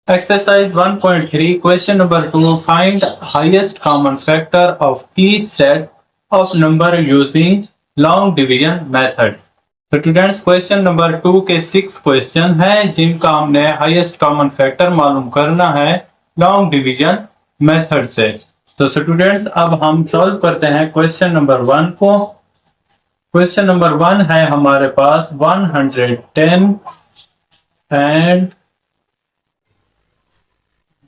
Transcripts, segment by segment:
Exercise 1.3, question number 2. Find highest common factor of each set of number using long division method. तो students question number 2 के 6 question हैं जिनका हमने highest common factor मालूम करना है लॉन्ग डिवीजन मेथड से। तो स्टूडेंट्स अब हम सॉल्व करते हैं क्वेश्चन नंबर 1 को। क्वेश्चन नंबर 1 है हमारे पास 110 एंड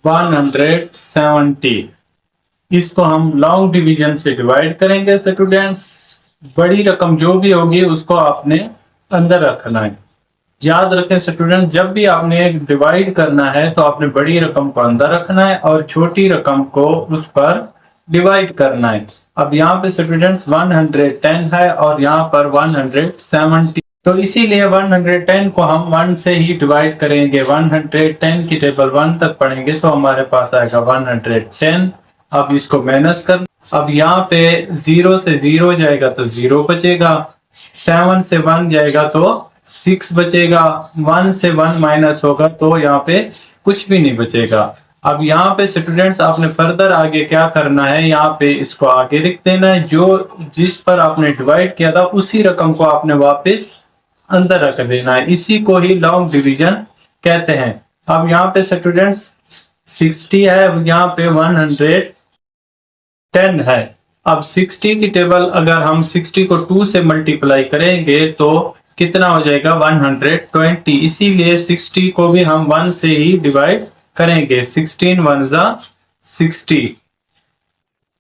170। इसको हम लॉन्ग डिवीजन से डिवाइड करेंगे स्टूडेंट्स। बड़ी रकम जो भी होगी उसको आपने अंदर रखना है। याद रखें स्टूडेंट, जब भी आपने डिवाइड करना है तो आपने बड़ी रकम को अंदर रखना है और छोटी रकम को उस पर डिवाइड करना है। अब यहाँ पे स्टूडेंट्स 110 है और यहाँ पर 170, तो इसीलिए 110 को हम 1 से ही डिवाइड करेंगे। 110 की टेबल 1 तक पढ़ेंगे तो हमारे पास आएगा 110। अब इसको माइनस कर, अब यहाँ पे 0 से 0 जाएगा तो 0 बचेगा, 7 से 1 जाएगा तो 6 बचेगा, 1 से 1 माइनस होगा तो यहाँ पे कुछ भी नहीं बचेगा। अब यहाँ पे स्टूडेंट्स आपने फर्दर आगे क्या करना है, यहाँ पे इसको आगे लिख देना है। जो जिस पर आपने डिवाइड किया था उसी रकम को आपने वापस अंदर रख देना है। इसी को ही लॉन्ग डिवीजन कहते हैं। अब यहाँ पे स्टूडेंट्स 60 है, यहाँ पे 110 है। अब 60 की टेबल अगर हम 60 को 2 से मल्टीप्लाई करेंगे तो कितना हो जाएगा 120। इसीलिए 60 को भी हम 1 से ही डिवाइड करेंगे। 16 1 जा 60,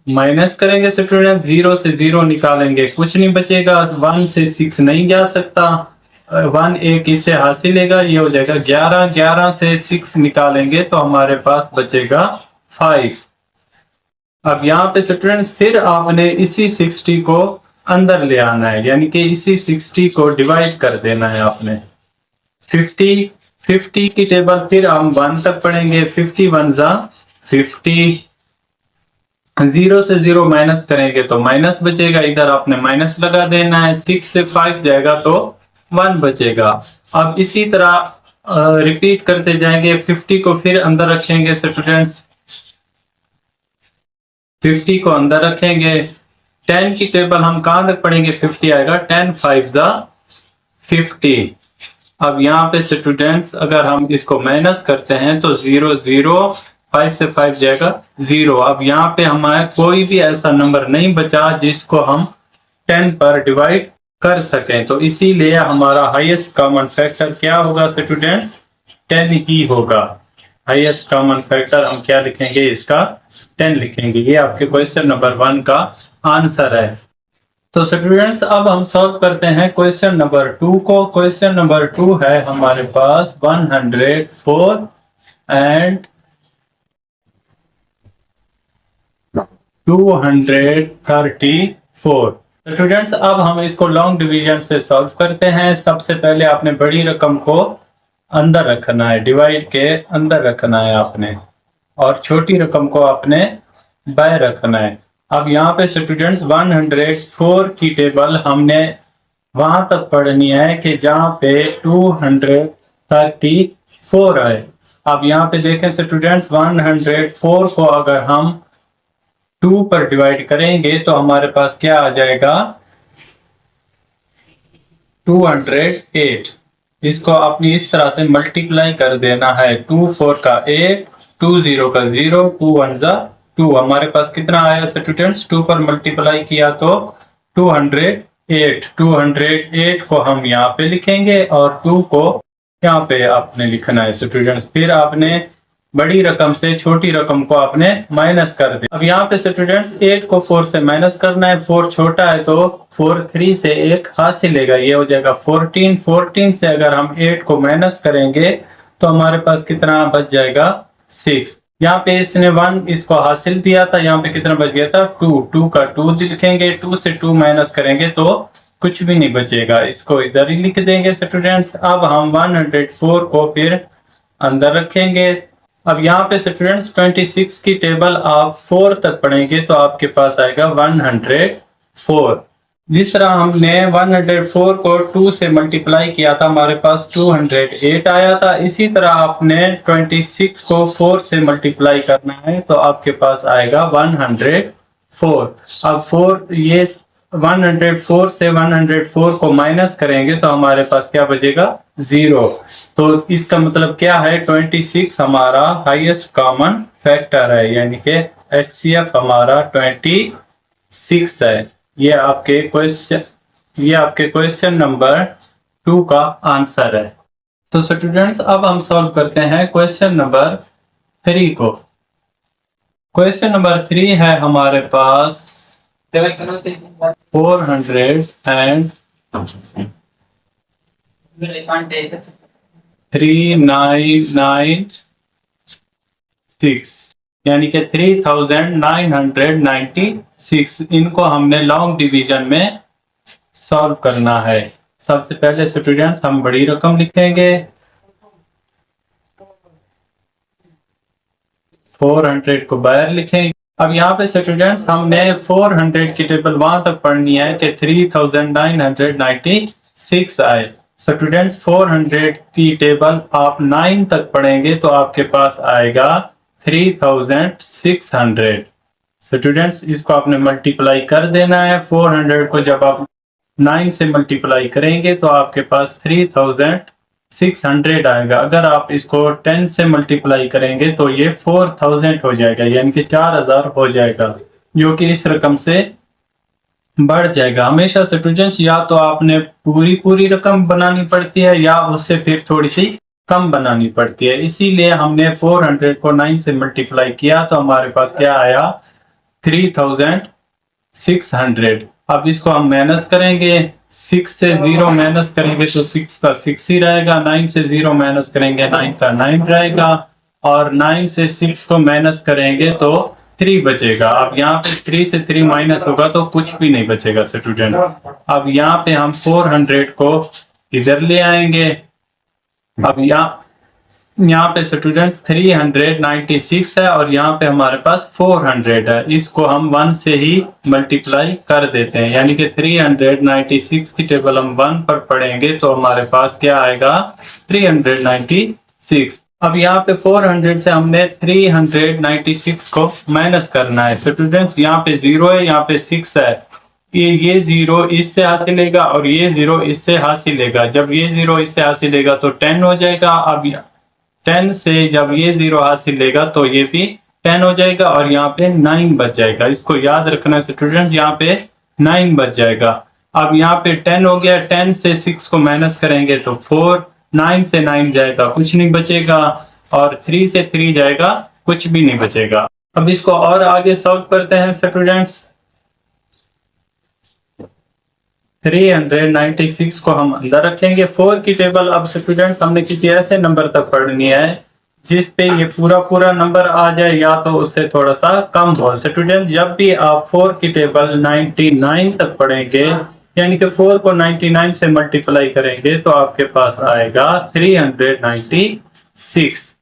माइनस करेंगे स्टूडेंट, 0 से 0 निकालेंगे कुछ नहीं बचेगा, 1 से 6 नहीं जा सकता, 1 एक इससे हासिल लेगा, ये हो जाएगा 11। 11 से 6 निकालेंगे तो हमारे पास बचेगा 5। अब यहाँ पे स्टूडेंट्स फिर आपने इसी 60 को अंदर ले आना है, यानी कि इसी 60 को डिवाइड कर देना है आपने। 50 की टेबल फिर हम 1 तक पढ़ेंगे। 51 जा 50, 0 से 0 माइनस करेंगे तो माइनस बचेगा, इधर आपने माइनस लगा देना है। 6 से 5 जाएगा तो 1 बचेगा। अब इसी तरह रिपीट करते जाएंगे। 50 को फिर अंदर रखेंगे स्टूडेंट्स, 50 को अंदर रखेंगे। 10 की टेबल हम कहां तक पढ़ेंगे, 50 आएगा, 10 5 जा 50। अब यहाँ पे स्टूडेंट्स अगर हम इसको माइनस करते हैं तो 0 0, 5 से 5 जाएगा 0। अब यहाँ पे हमारा कोई भी ऐसा नंबर नहीं बचा जिसको हम 10 पर डिवाइड कर सकें, तो इसीलिए हमारा हाईएस्ट कॉमन फैक्टर क्या होगा स्टूडेंट्स, 10 ही होगा। हाईएस्ट कॉमन फैक्टर हम क्या लिखेंगे, इसका 10 लिखेंगे। ये आपके क्वेश्चन नंबर 1 का आंसर है। तो स्टूडेंट्स अब हम सॉल्व करते हैं क्वेश्चन नंबर 2 को। क्वेश्चन नंबर 2 है हमारे पास 104 एंड 234। स्टूडेंट्स अब हम इसको लॉन्ग डिवीजन से सॉल्व करते हैं। सबसे पहले आपने बड़ी रकम को अंदर रखना है, डिवाइड के अंदर रखना है आपने, और छोटी रकम को आपने बाहर रखना है। अब यहाँ पे स्टूडेंट्स 104 की टेबल हमने वहां तक पढ़नी है कि जहाँ पे 234 है। अब यहाँ पे देखें स्टूडेंट्स, 104 को अगर हम 2 पर डिवाइड करेंगे तो हमारे पास क्या आ जाएगा, 208। इसको अपनी इस तरह से मल्टीप्लाई कर देना है। 2 4 का 1, 2 0 का 0, 2 1 जा 2। हमारे पास कितना आया स्टूडेंट्स, 2 पर मल्टीप्लाई किया तो 208। 208 को हम यहाँ पे लिखेंगे और 2 को यहाँ पे आपने लिखना है स्टूडेंट्स। फिर आपने बड़ी रकम से छोटी रकम को आपने माइनस कर दिया। अब यहाँ पे स्टूडेंट्स 8 को 4 से माइनस करना है। 4 छोटा है तो 4 3 से 1 हासिल लेगा, ये हो जाएगा 14। 14 से अगर हम 8 को माइनस करेंगे तो हमारे पास कितना बच जाएगा, 6। यहाँ पे इसने 1 इसको हासिल दिया था, यहाँ पे कितना बच गया था, 2। 2 का 2 लिखेंगे, 2 से 2 माइनस करेंगे तो कुछ भी नहीं बचेगा, इसको इधर ही लिख देंगे स्टूडेंट्स। अब हम 104 को फिर अंदर रखेंगे। अब यहाँ पे स्टूडेंट्स 26 की टेबल आप 4 तक पढ़ेंगे तो आपके पास आएगा 104। जिस तरह हमने 104 को 2 से मल्टीप्लाई किया था, हमारे पास 208 आया था। इसी तरह आपने 26 को 4 से मल्टीप्लाई करना है तो आपके पास आएगा 104। अब 4 ये 104 से 104 को माइनस करेंगे तो हमारे पास क्या बचेगा? 0। तो इसका मतलब क्या है? 26 हमारा हाईएस्ट कॉमन फैक्टर है, यानी कि HCF हमारा 26 है। ये आपके क्वेश्चन नंबर 2 का आंसर है। तो स्टूडेंट्स अब हम सॉल्व करते हैं क्वेश्चन नंबर 3 को। क्वेश्चन नंबर 3 है हमारे पास 403,996, यानी कि 3996। इनको हमने लॉन्ग डिवीजन में सॉल्व करना है। सबसे पहले स्टूडेंट्स हम बड़ी रकम लिखेंगे, 400 को बाहर लिखेंगे। अब यहाँ पे स्टूडेंट्स हमने 400 की टेबल वहां तक पढ़नी है कि 3996 आए। स्टूडेंट्स 400 की टेबल आप 9 तक पढ़ेंगे तो आपके पास आएगा 3600। स्टूडेंट्स इसको आपने मल्टीप्लाई कर देना है। 400 को जब आप 9 से मल्टीप्लाई करेंगे तो आपके पास 3600 आएगा। अगर आप इसको 10 से मल्टीप्लाई करेंगे तो ये 4000 हो जाएगा, यानी कि 4000 हो जाएगा, जो कि इस रकम से बढ़ जाएगा। हमेशा स्टूडेंट्स या तो आपने पूरी रकम बनानी पड़ती है या उससे फिर थोड़ी सी कम बनानी पड़ती है। इसीलिए हमने 400 को 9 से मल्टीप्लाई किया तो हमारे पास क्या आया? 3600। अब इसको हम माइनस करेंगे, 6 से 0 माइनस करेंगे तो 6 का 6 ही रहेगा, 9 से 0 माइनस करेंगे 9 का 9 रहेगा, और 9 से 6 को माइनस करेंगे तो 3 बचेगा। अब यहाँ पे 3 से 3 माइनस होगा तो कुछ भी नहीं बचेगा स्टूडेंट। अब यहाँ पे हम 400 को इधर ले आएंगे। अब यहाँ पे स्टूडेंट्स 396 है और यहाँ पे हमारे पास 400 है। इसको हम 1 से ही मल्टीप्लाई कर देते हैं, यानी कि 396 की टेबल हम 1 पर पढ़ेंगे तो हमारे पास क्या आएगा? 396। अब यहाँ पे 400 से हमने 396 को माइनस करना है। स्टूडेंट्स यहाँ पे 0 है, यहाँ पे 6 है। ये 0 इससे हासिलेगा और ये 0 इससे हासिलेगा। जब ये 0 इससे हासिलेगा तो 10 हो जाएगा। अब 10 से जब ये 0 हासिल लेगा तो ये भी 10 हो जाएगा और यहाँ पे 9 बच जाएगा। इसको याद रखना स्टूडेंट, यहाँ पे 9 बच जाएगा। अब यहाँ पे 10 हो गया, 10 से 6 को माइनस करेंगे तो 4, 9 से 9 जाएगा, कुछ नहीं बचेगा, और 3 से 3 जाएगा, कुछ भी नहीं बचेगा। अब इसको और आगे सॉल्व करते हैं स्टूडेंट्स। 396 को हम अंदर रखेंगे। 4 की टेबल अब स्टूडेंट हमने किसी ऐसे नंबर तक पढ़नी है जिस पे ये पूरा नंबर आ जाए या तो उससे थोड़ा सा कम हो। स्टूडेंट जब भी आप 4 की टेबल 99 तक पढ़ेंगे, यानी कि 4 को 99 से मल्टीप्लाई करेंगे तो आपके पास आएगा 396।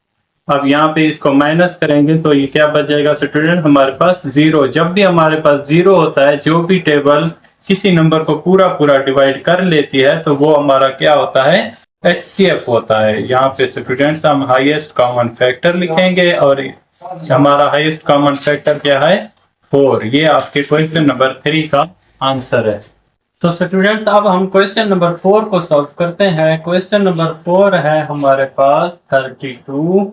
अब यहाँ पे इसको माइनस करेंगे तो ये क्या बच जाएगा स्टूडेंट? हमारे पास 0। जब भी हमारे पास 0 होता है, जो भी टेबल किसी नंबर को पूरा डिवाइड कर लेती है तो वो हमारा क्या होता है? HCF होता है। यहाँ पे स्टूडेंट्स हम हाईएस्ट कॉमन फैक्टर लिखेंगे और हमारा हाईएस्ट कॉमन फैक्टर क्या है? 4। ये आपके क्वेश्चन नंबर 3 का आंसर है। तो स्टूडेंट्स अब हम क्वेश्चन नंबर 4 को सॉल्व करते हैं। क्वेश्चन नंबर 4 है हमारे पास 32,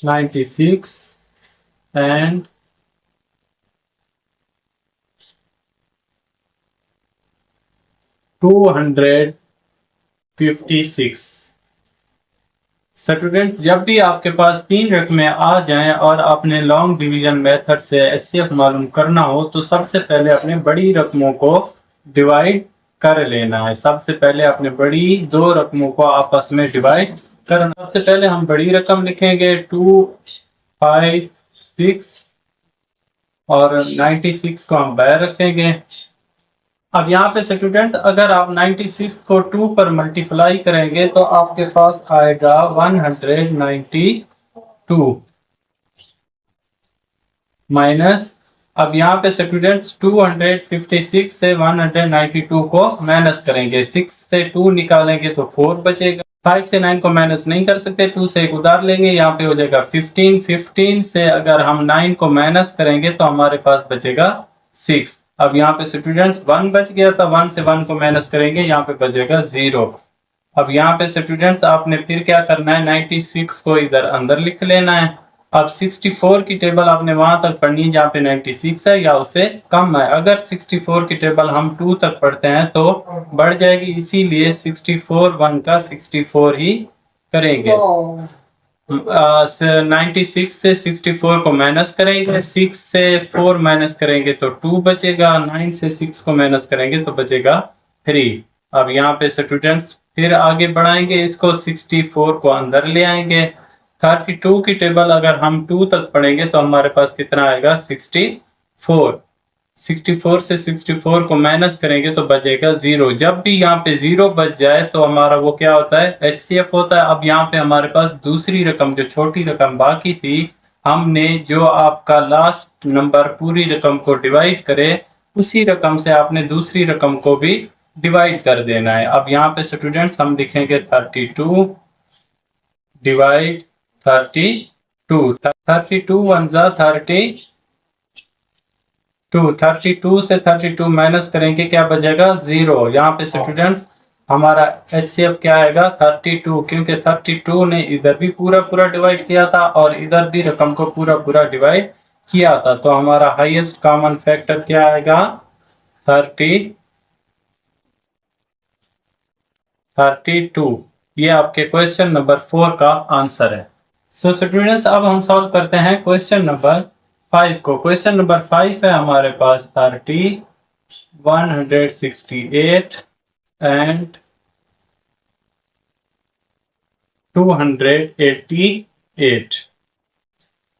96 एंड 256। स्टूडेंट्स जब भी आपके पास 3 रकमें आ जाएं और आपने लॉन्ग डिवीजन मेथड से HCF मालूम करना हो तो सबसे पहले अपने बड़ी रकमों को डिवाइड कर लेना है। सबसे पहले अपने बड़ी 2 रकमों को आपस में डिवाइड करना। सबसे पहले हम बड़ी रकम लिखेंगे 256 और 96 को हम बाहर रखेंगे। अब यहाँ पे स्टूडेंट्स अगर आप 96 को 2 पर मल्टीप्लाई करेंगे तो आपके पास आएगा 192 माइनस अब यहाँ पे स्टूडेंट्स 256 से 192 को माइनस करेंगे। 6 से 2 निकालेंगे तो 4 बचेगा। 5 से 9 को माइनस नहीं कर सकते, 2 से एक उधार लेंगे, यहाँ पे हो जाएगा 15। 15 से अगर हम 9 को माइनस करेंगे तो हमारे पास बचेगा 6। अब यहाँ पे स्टूडेंट्स 1 बच गया था, 1 से 1 को माइनस करेंगे, यहाँ पे बचेगा 0। अब यहाँ पे स्टूडेंट्स आपने फिर क्या करना है, 96 को इधर अंदर लिख लेना है। अब 64 की टेबल आपने वहां तक पढ़नी है जहाँ पे 96 है या उससे कम है। अगर 64 की टेबल हम 2 तक पढ़ते हैं तो बढ़ जाएगी, इसीलिए 64 1 का 64 ही करेंगे। 96 से 64 को माइनस करेंगे, 6 से 4 माइनस करेंगे तो 2 बचेगा, 9 से 6 को माइनस करेंगे तो बचेगा 3। अब यहाँ पे स्टूडेंट्स फिर आगे बढ़ाएंगे, इसको 64 को अंदर ले आएंगे। 32 की टेबल अगर हम 2 तक पढ़ेंगे तो हमारे पास कितना आएगा, 64। 64 से 64 को माइनस करेंगे तो बचेगा 0। जब भी यहाँ पे 0 बच जाए तो हमारा वो क्या होता है, HCF होता है। अब यहाँ पे हमारे पास दूसरी रकम, जो छोटी रकम बाकी थी, हमने जो आपका लास्ट नंबर पूरी रकम को डिवाइड करे, उसी रकम से आपने दूसरी रकम को भी डिवाइड कर देना है। अब यहाँ पे स्टूडेंट्स हम लिखेंगे 32 डिवाइड 32। 32 1 जा 32, 32 से 32 माइनस करेंगे, क्या बचेगा, 0। यहाँ पे स्टूडेंट्स हमारा HCF क्या आएगा, 32, क्योंकि 32 ने इधर भी पूरा पूरा डिवाइड किया था और इधर भी रकम को पूरा पूरा डिवाइड किया था। तो हमारा हाईएस्ट कॉमन फैक्टर क्या आएगा, 32। ये आपके क्वेश्चन नंबर 4 का आंसर है। सो स्टूडेंट्स अब हम सॉल्व करते हैं क्वेश्चन नंबर 5 को। क्वेश्चन नंबर 5 है हमारे पास 30, 168 एंड 288।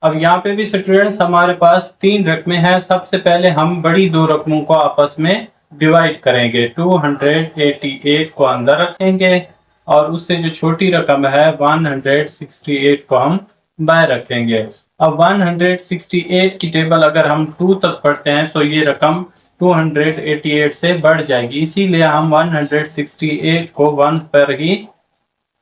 अब यहाँ पे भी स्टूडेंट्स हमारे पास 3 रकमें हैं। सबसे पहले हम बड़ी 2 रकमों को आपस में डिवाइड करेंगे। 288 को अंदर रखेंगे और उससे जो छोटी रकम है 168 को हम बाहर रखेंगे। अब 168 की टेबल अगर हम 2 तक पढ़ते हैं तो ये रकम 288 से बढ़ जाएगी, इसीलिए हम 168 को 1 पर ही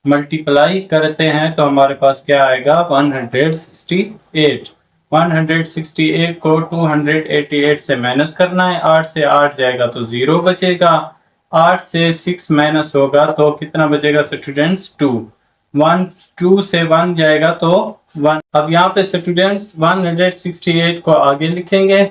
मल्टीप्लाई करते हैं तो हमारे पास क्या आएगा, 168। 168 को 288 से माइनस करना है, 8 से 8 जाएगा तो 0 बचेगा। 8 से 6 माइनस होगा तो कितना बचेगा स्टूडेंट्स, 2। 2 से 1 जाएगा तो 1। अब यहाँ पे स्टूडेंट्स 168 को आगे लिखेंगे।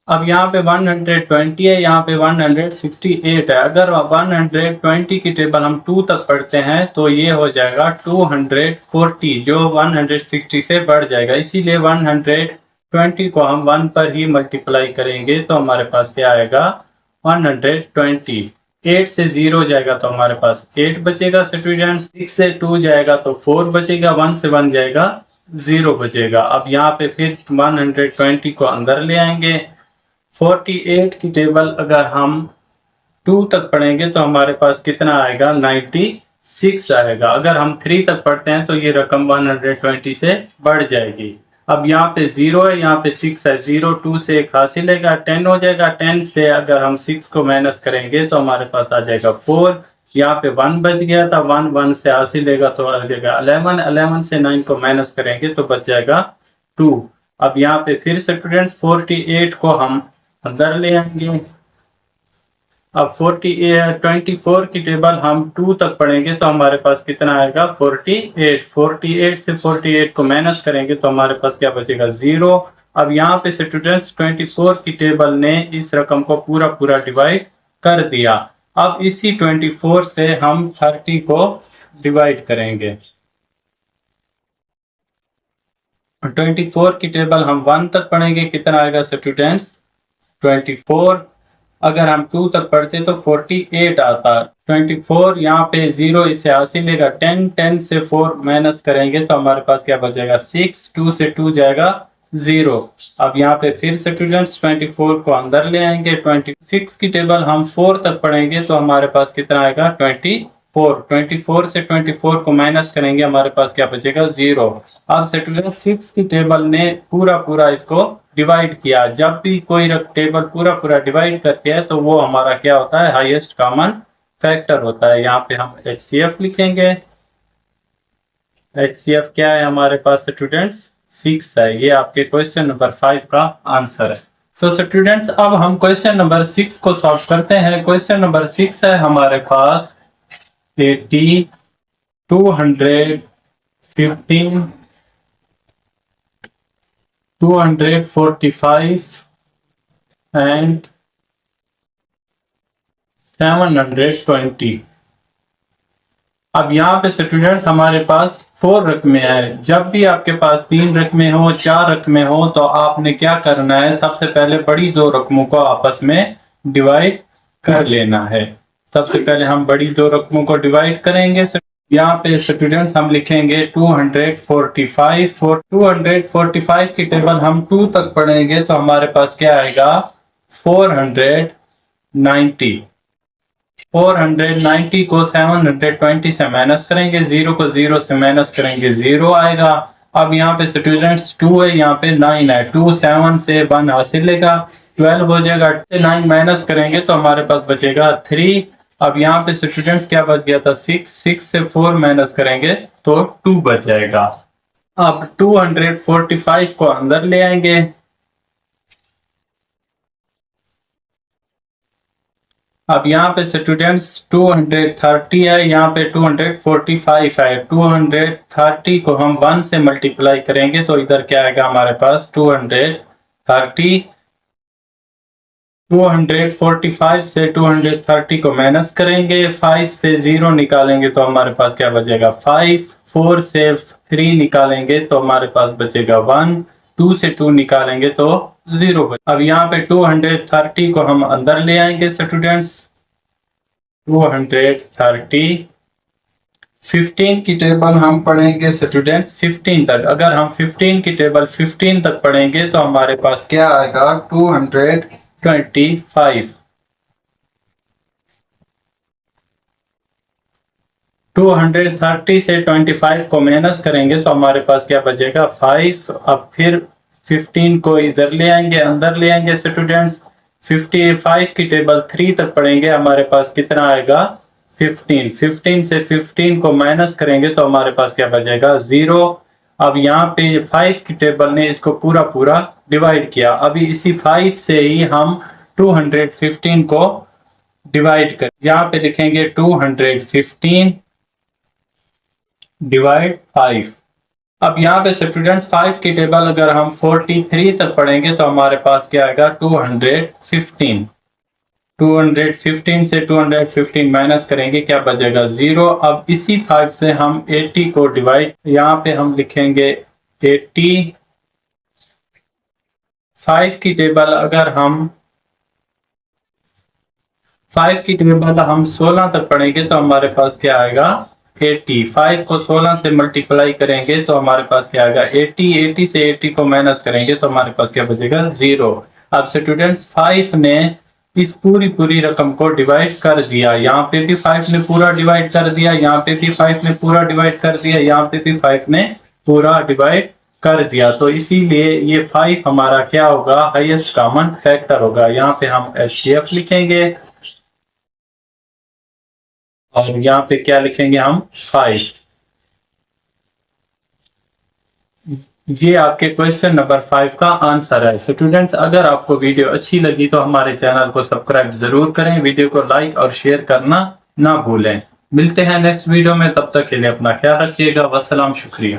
अब यहाँ पे 120 है, यहाँ पे 168 है। अगर 120 की टेबल हम 2 तक पढ़ते हैं तो ये हो जाएगा 240, जो 160 से बढ़ जाएगा, इसीलिए 120 को हम 1 पर ही मल्टीप्लाई करेंगे तो हमारे पास क्या आएगा, 120। 8 से 0 जाएगा तो हमारे पास 8 बचेगा स्टूडेंट्स। 6 से 2 जाएगा तो 4 बचेगा, 1 से 1 जाएगा 0 बचेगा। अब यहाँ पे फिर 120 को अंदर ले आएंगे। 48 की टेबल अगर हम 2 तक पढ़ेंगे तो हमारे पास कितना आएगा, 96 आएगा। अगर हम 3 तक पढ़ते हैं तो ये रकम 120 से बढ़ जाएगी। अब यहाँ पे 0 है, यहाँ पे 6 है, 0 2 से 1 हासिल लेगा, 10 हो जाएगा। 10 से अगर हम 6 को माइनस करेंगे तो हमारे पास आ जाएगा 4। यहाँ पे 1 बच गया था, 1 1 से हासिल लेगा तो आ जाएगा 11। 11 से 9 को माइनस करेंगे तो बच जाएगा 2। अब यहाँ पे फिर स्टूडेंट्स 48 को हम अंदर ले आएंगे। अब 24 की टेबल हम 2 तक पढ़ेंगे तो हमारे पास कितना आएगा, 48। 48 से 48 को माइनस करेंगे तो हमारे पास क्या बचेगा, 0। अब यहाँ पे स्टूडेंट्स 24 की टेबल ने इस रकम को पूरा पूरा डिवाइड कर दिया। अब इसी 24 से हम 30 को डिवाइड करेंगे। 24 की टेबल हम 1 तक पढ़ेंगे, कितना आएगा स्टूडेंट्स, 24। अगर हम 2 तक पढ़ते तो 48 आता। 24 यहाँ पे 0 इससे हासिल लेगा, 10 10 से 4 माइनस करेंगे तो हमारे पास क्या बचेगा, 6। 2 से 2 जाएगा 0। अब यहाँ पे फिर स्टूडेंट्स 24 को अंदर ले आएंगे। 26 की टेबल हम 4 तक पढ़ेंगे तो हमारे पास कितना आएगा, 26। 24 से 24 को माइनस करेंगे, हमारे पास क्या बचेगा 0। अब स्टूडेंट 6 की टेबल ने पूरा इसको डिवाइड किया। जब भी कोई टेबल पूरा डिवाइड करती है तो वो हमारा क्या होता है, हाईएस्ट कॉमन फैक्टर होता है। यहाँ पे हम HCF लिखेंगे। HCF क्या है हमारे पास स्टूडेंट्स, 6 है। ये आपके क्वेश्चन नंबर 5 का आंसर है। तो स्टूडेंट्स अब हम क्वेश्चन नंबर 6 को सॉल्व करते हैं। क्वेश्चन नंबर 6 है हमारे पास 80, 215, 245 and 720। अब यहाँ पे स्टूडेंट्स हमारे पास 4 रकमें हैं। जब भी आपके पास 3 रकमें हो, 4 रकमें हो, तो आपने क्या करना है, सबसे पहले बड़ी 2 रकमों को आपस में डिवाइड कर लेना है। सबसे पहले हम बड़ी 2 रकमों को डिवाइड करेंगे। यहाँ पे स्टूडेंट्स हम लिखेंगे 245। 245 की टेबल हम 2 तक पढ़ेंगे तो हमारे पास क्या आएगा 490। 490 को 720 से माइनस करेंगे, 0 को 0 से माइनस करेंगे, 0 आएगा। अब यहाँ पे स्टूडेंट्स 2 है, यहाँ पे 9 है। 2 7 से 1 हासिल लेगा, 12 हो जाएगा। 9 माइनस करेंगे तो हमारे पास बचेगा 3। अब यहाँ पे स्टूडेंट्स क्या बच गया था 6। 6 से 4 माइनस करेंगे तो 2 बच जाएगा। अब 245 को अंदर ले आएंगे। अब यहाँ पे स्टूडेंट्स 230 है, यहाँ पे 245 है। 230 को हम 1 से मल्टीप्लाई करेंगे तो इधर क्या आएगा हमारे पास 230। 245 से 230 को माइनस करेंगे, 5 से 0 निकालेंगे तो हमारे पास क्या बचेगा 5। 4 से 3 निकालेंगे तो हमारे पास बचेगा 1। 2 से 2 निकालेंगे तो 0 बचेगा। अब यहाँ पे 230 को हम अंदर ले आएंगे स्टूडेंट्स। 230 15 की टेबल हम पढ़ेंगे स्टूडेंट्स 15 तक। अगर हम 15 की टेबल 15 तक पढ़ेंगे तो हमारे पास क्या आएगा 225। 230 से 25 को माइनस करेंगे तो हमारे पास क्या बचेगा 5। अब फिर 15 को इधर ले आएंगे, अंदर ले आएंगे स्टूडेंट्स। 55 की टेबल 3 तक पढ़ेंगे, हमारे पास कितना आएगा 15। 15 से 15 को माइनस करेंगे तो हमारे पास क्या बचेगा 0। अब यहाँ पे 5 की टेबल ने इसको पूरा डिवाइड किया। अभी इसी 5 से ही हम 215 को डिवाइड कर, यहाँ पे लिखेंगे 215 डिवाइड 5। अब यहाँ पे स्टूडेंट्स 5 की टेबल अगर हम 43 तक पढ़ेंगे तो हमारे पास क्या आएगा 215। 215 से 215 माइनस करेंगे, क्या बचेगा 0। अब इसी 5 से हम 80 को डिवाइड, यहाँ पे हम लिखेंगे 80। 5 की टेबल अगर हम 16 तक पढ़ेंगे तो हमारे पास क्या आएगा 80। 5 को 16 से मल्टीप्लाई करेंगे तो हमारे पास क्या आएगा 80। 80 से 80 को माइनस करेंगे तो हमारे पास क्या बचेगा 0। अब स्टूडेंट्स 5 ने इस पूरी रकम को डिवाइड कर दिया। यहाँ पे भी 5 ने पूरा डिवाइड कर दिया, यहाँ पे भी 5 ने पूरा डिवाइड कर दिया, यहाँ पे भी 5 ने पूरा डिवाइड कर दिया। तो इसीलिए ये 5 हमारा क्या होगा, हाईएस्ट कॉमन फैक्टर होगा। यहाँ पे हम HCF लिखेंगे और यहाँ पे क्या लिखेंगे हम 5। ये आपके क्वेश्चन नंबर 5 का आंसर है। स्टूडेंट्स अगर आपको वीडियो अच्छी लगी तो हमारे चैनल को सब्सक्राइब जरूर करें, वीडियो को लाइक और शेयर करना ना भूलें। मिलते हैं नेक्स्ट वीडियो में, तब तक के लिए अपना ख्याल रखिएगा। वस्सलाम, शुक्रिया।